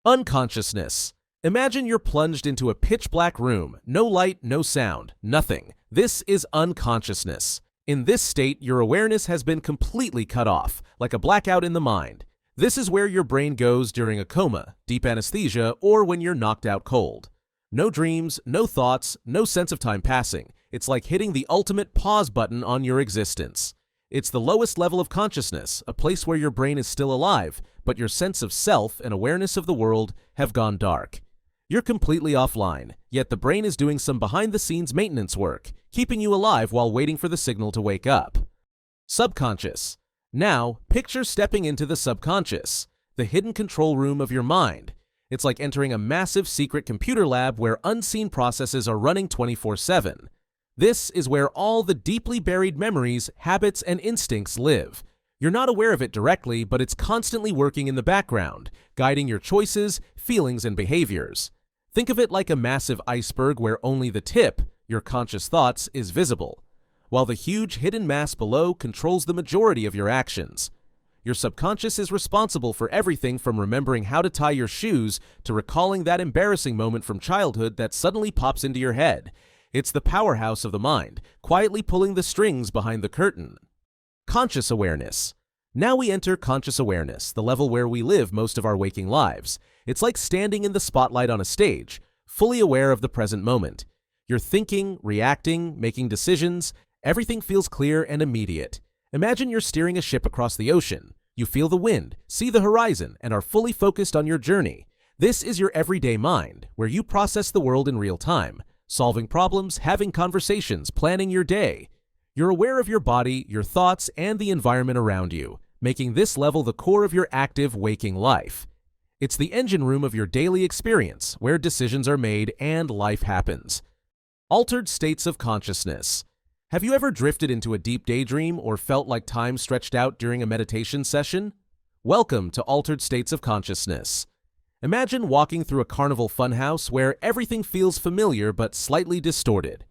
Unconsciousness. Imagine you're plunged into a pitch-black room, no light, no sound, nothing. This is unconsciousness. In this state, your awareness has been completely cut off, like a blackout in the mind. This is where your brain goes during a coma, deep anesthesia, or when you're knocked out cold. No dreams, no thoughts, no sense of time passing. It's like hitting the ultimate pause button on your existence. It's the lowest level of consciousness, a place where your brain is still alive, but your sense of self and awareness of the world have gone dark. You're completely offline, yet the brain is doing some behind-the-scenes maintenance work, keeping you alive while waiting for the signal to wake up. Subconscious. Now, picture stepping into the subconscious, the hidden control room of your mind. It's like entering a massive secret computer lab where unseen processes are running 24/7. This is where all the deeply buried memories, habits, and instincts live. You're not aware of it directly, but it's constantly working in the background, guiding your choices, feelings, and behaviors. Think of it like a massive iceberg where only the tip, your conscious thoughts, is visible, while the huge hidden mass below controls the majority of your actions. Your subconscious is responsible for everything from remembering how to tie your shoes to recalling that embarrassing moment from childhood that suddenly pops into your head. It's the powerhouse of the mind, quietly pulling the strings behind the curtain. Conscious awareness. Now we enter conscious awareness, the level where we live most of our waking lives. It's like standing in the spotlight on a stage, fully aware of the present moment. You're thinking, reacting, making decisions. Everything feels clear and immediate. Imagine you're steering a ship across the ocean. You feel the wind, see the horizon, and are fully focused on your journey. This is your everyday mind, where you process the world in real time, solving problems, having conversations, planning your day. You're aware of your body, your thoughts, and the environment around you, making this level the core of your active, waking life. It's the engine room of your daily experience, where decisions are made and life happens. Altered states of consciousness. Have you ever drifted into a deep daydream or felt like time stretched out during a meditation session? Welcome to altered states of consciousness. Imagine walking through a carnival funhouse where everything feels familiar but slightly distorted.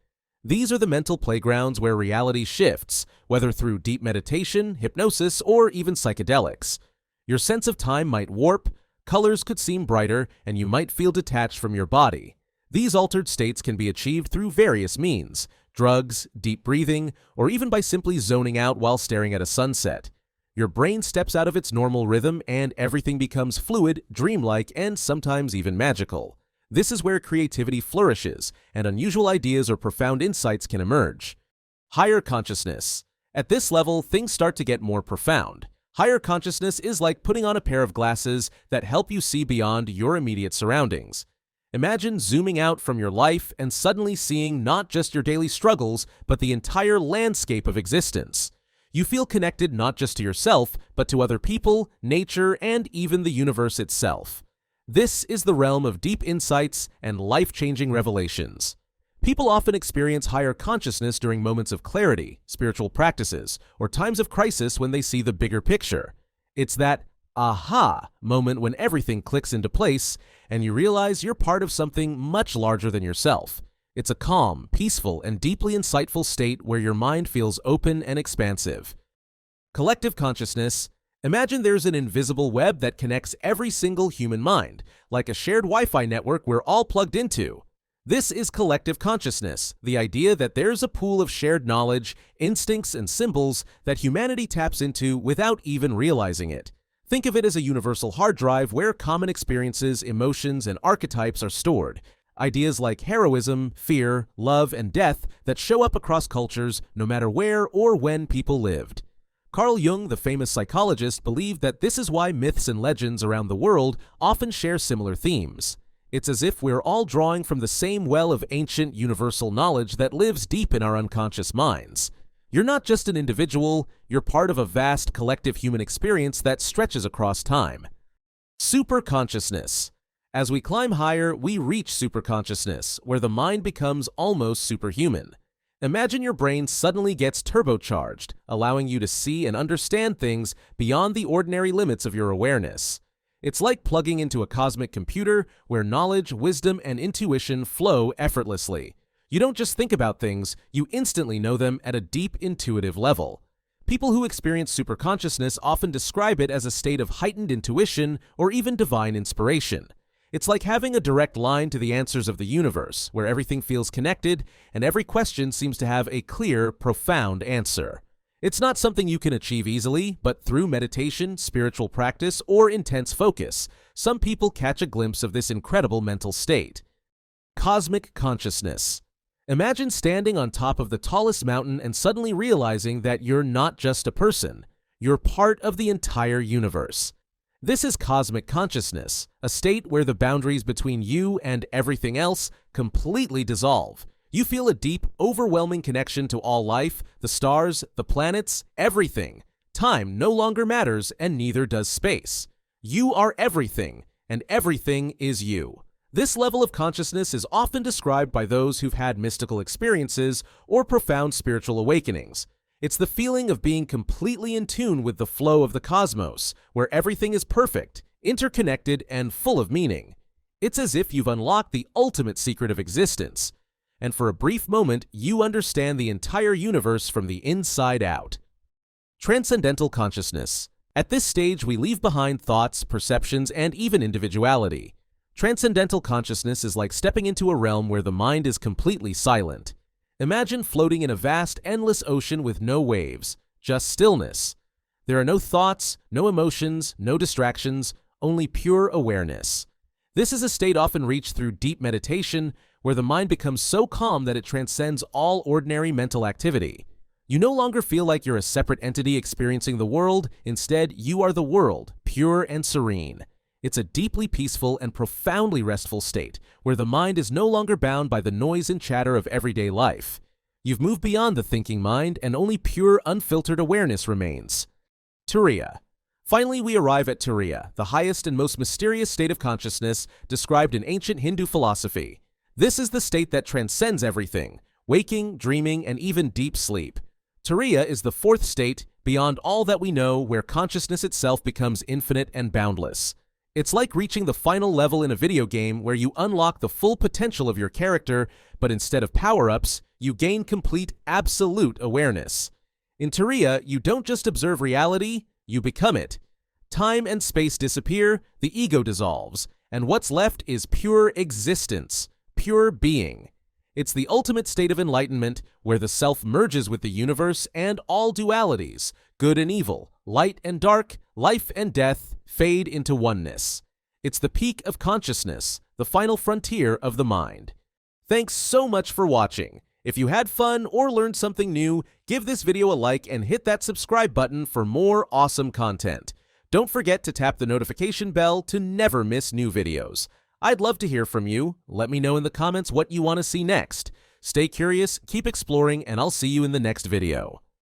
These are the mental playgrounds where reality shifts, whether through deep meditation, hypnosis, or even psychedelics. Your sense of time might warp, colors could seem brighter, and you might feel detached from your body. These altered states can be achieved through various means: drugs, deep breathing, or even by simply zoning out while staring at a sunset. Your brain steps out of its normal rhythm and everything becomes fluid, dreamlike, and sometimes even magical. This is where creativity flourishes, and unusual ideas or profound insights can emerge. Higher consciousness. At this level, things start to get more profound. Higher consciousness is like putting on a pair of glasses that help you see beyond your immediate surroundings. Imagine zooming out from your life and suddenly seeing not just your daily struggles, but the entire landscape of existence. You feel connected not just to yourself, but to other people, nature, and even the universe itself. This is the realm of deep insights and life-changing revelations. People often experience higher consciousness during moments of clarity, spiritual practices, or times of crisis when they see the bigger picture. It's that aha moment when everything clicks into place and you realize you're part of something much larger than yourself. It's a calm, peaceful, and deeply insightful state where your mind feels open and expansive. Collective consciousness. Imagine there's an invisible web that connects every single human mind, like a shared Wi-Fi network we're all plugged into. This is collective consciousness, the idea that there's a pool of shared knowledge, instincts, and symbols that humanity taps into without even realizing it. Think of it as a universal hard drive where common experiences, emotions, and archetypes are stored. Ideas like heroism, fear, love, and death that show up across cultures no matter where or when people lived. Carl Jung, the famous psychologist, believed that this is why myths and legends around the world often share similar themes. It's as if we're all drawing from the same well of ancient universal knowledge that lives deep in our unconscious minds. You're not just an individual, you're part of a vast collective human experience that stretches across time. Superconsciousness. As we climb higher, we reach superconsciousness, where the mind becomes almost superhuman. Imagine your brain suddenly gets turbocharged, allowing you to see and understand things beyond the ordinary limits of your awareness. It's like plugging into a cosmic computer where knowledge, wisdom, and intuition flow effortlessly. You don't just think about things, you instantly know them at a deep intuitive level. People who experience superconsciousness often describe it as a state of heightened intuition or even divine inspiration. It's like having a direct line to the answers of the universe, where everything feels connected and every question seems to have a clear, profound answer. It's not something you can achieve easily, but through meditation, spiritual practice, or intense focus, some people catch a glimpse of this incredible mental state. Cosmic consciousness. Imagine standing on top of the tallest mountain and suddenly realizing that you're not just a person, you're part of the entire universe. This is cosmic consciousness, a state where the boundaries between you and everything else completely dissolve. You feel a deep, overwhelming connection to all life, the stars, the planets, everything. Time no longer matters, and neither does space. You are everything, and everything is you. This level of consciousness is often described by those who've had mystical experiences or profound spiritual awakenings. It's the feeling of being completely in tune with the flow of the cosmos, where everything is perfect, interconnected, and full of meaning. It's as if you've unlocked the ultimate secret of existence. And for a brief moment, you understand the entire universe from the inside out. Transcendental Consciousness. At this stage, we leave behind thoughts, perceptions, and even individuality. Transcendental consciousness is like stepping into a realm where the mind is completely silent. Imagine floating in a vast, endless ocean with no waves, just stillness. There are no thoughts, no emotions, no distractions, only pure awareness. This is a state often reached through deep meditation, where the mind becomes so calm that it transcends all ordinary mental activity. You no longer feel like you're a separate entity experiencing the world. Instead, you are the world, pure and serene. It's a deeply peaceful and profoundly restful state, where the mind is no longer bound by the noise and chatter of everyday life. You've moved beyond the thinking mind, and only pure, unfiltered awareness remains. Tera. Finally, we arrive at Tera, the highest and most mysterious state of consciousness described in ancient Hindu philosophy. This is the state that transcends everything, waking, dreaming, and even deep sleep. Tera is the fourth state, beyond all that we know, where consciousness itself becomes infinite and boundless. It's like reaching the final level in a video game where you unlock the full potential of your character, but instead of power-ups, you gain complete, absolute awareness. In Tera, you don't just observe reality, you become it. Time and space disappear, the ego dissolves, and what's left is pure existence. Pure being. It's the ultimate state of enlightenment, where the self merges with the universe and all dualities, good and evil, light and dark, life and death, fade into oneness. It's the peak of consciousness, the final frontier of the mind. Thanks so much for watching. If you had fun or learned something new, give this video a like and hit that subscribe button for more awesome content. Don't forget to tap the notification bell to never miss new videos. I'd love to hear from you. Let me know in the comments what you want to see next. Stay curious, keep exploring, and I'll see you in the next video.